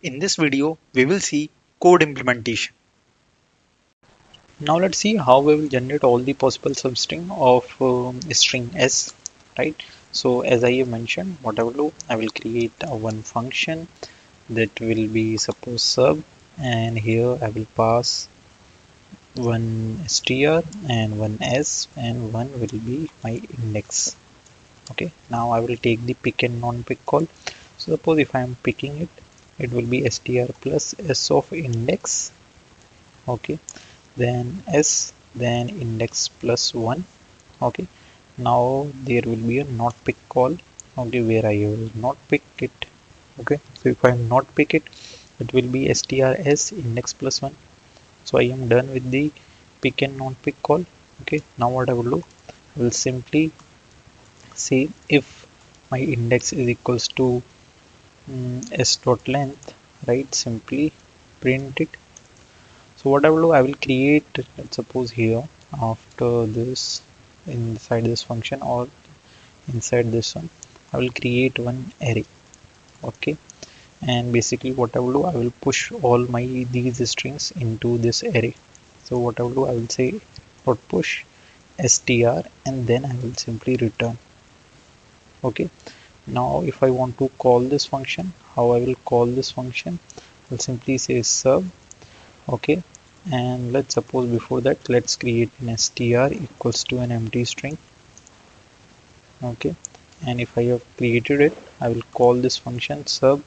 In this video, we will see code implementation. Now let's see how we will generate all the possible substring of string s, right? So as I have mentioned, what I will do, I will create one function that will be suppose sub, and here I will pass one str and one s, and one will be my index. Okay, now I will take the pick and non-pick call. So suppose if I am picking it, it will be str plus s of index. Okay, then s, then index plus 1. Okay, now there will be a not pick call, okay, where I will not pick it. Okay, so if I am not pick it, it will be strs index plus 1. So I am done with the pick and not pick call. Okay, now what I will do, I will simply say if my index is equals to s dot length, right, simply print it. So what I will do, I will create, let's suppose here after this, inside this function or inside this one, I will create one array. Okay, and basically what I will do, I will push all my these strings into this array. So what I will do, I will say dot push str, and then I will simply return. Okay, now if I want to call this function, how I will call this function, I'll simply say sub. Okay, and let's suppose before that, let's create an str equals to an empty string. Okay, and if I have created it, I will call this function sub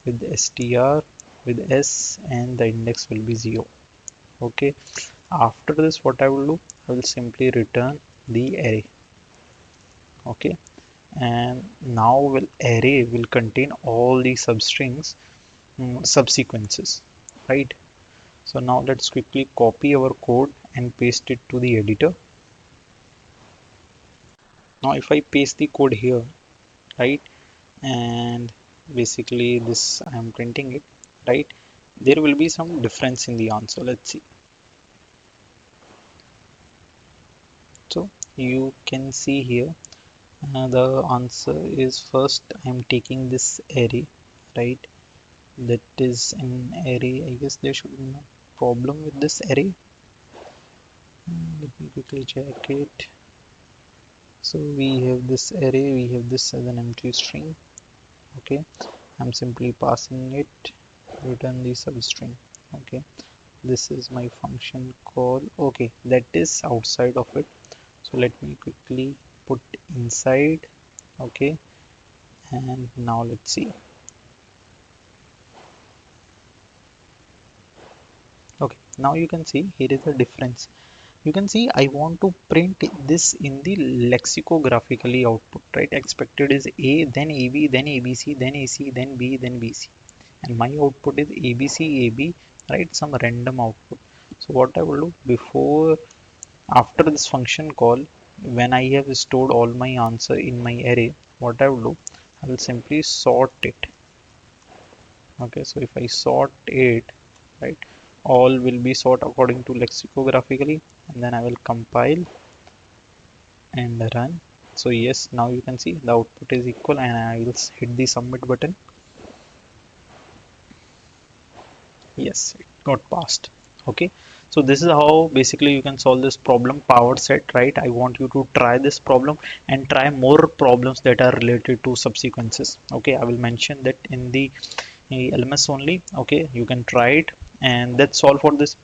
with str with s, and the index will be 0. Okay, after this what I will do, I will simply return the array. Okay, and now array will contain all the substrings subsequences, right? So now let's quickly copy our code and paste it to the editor. Now if I paste the code here, right, and basically this I am printing it, right, there will be some difference in the answer. Let's see. So you can see here the answer is, first I am taking this array, right, that is an array. I guess there should be no problem with this array. Let me quickly check it. So we have this array, we have this as an empty string. Okay, I'm simply passing it, return the substring. Okay, this is my function call. Okay, that is outside of it, so let me quickly put inside. Okay, and now let's see. Okay, now you can see here is a difference. You can see I want to print this in the lexicographically output, right? Expected is A, then AB, then ABC, then AC, then B, then BC, and my output is ABC, AB, right? Some random output. So what I will do, before, after this function call, when I have stored all my answer in my array, what I will do, I will simply sort it. Okay, so if I sort it, right, all will be sort according to lexicographically, and then I will compile and run. So yes, now you can see the output is equal, and I will hit the submit button. Yes, it got passed. Okay, so this is how basically you can solve this problem, power set, right? I want you to try this problem and try more problems that are related to subsequences. Okay, I will mention that in the LMS only. Okay, you can try it, and that's all for this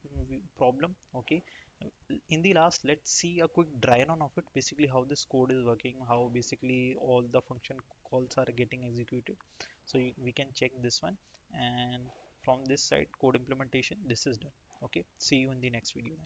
problem. Okay, in the last, let's see a quick dry run of it, basically how this code is working, how basically all the function calls are getting executed. So we can check this one, and from this side, code implementation, this is done. Okay, see you in the next video.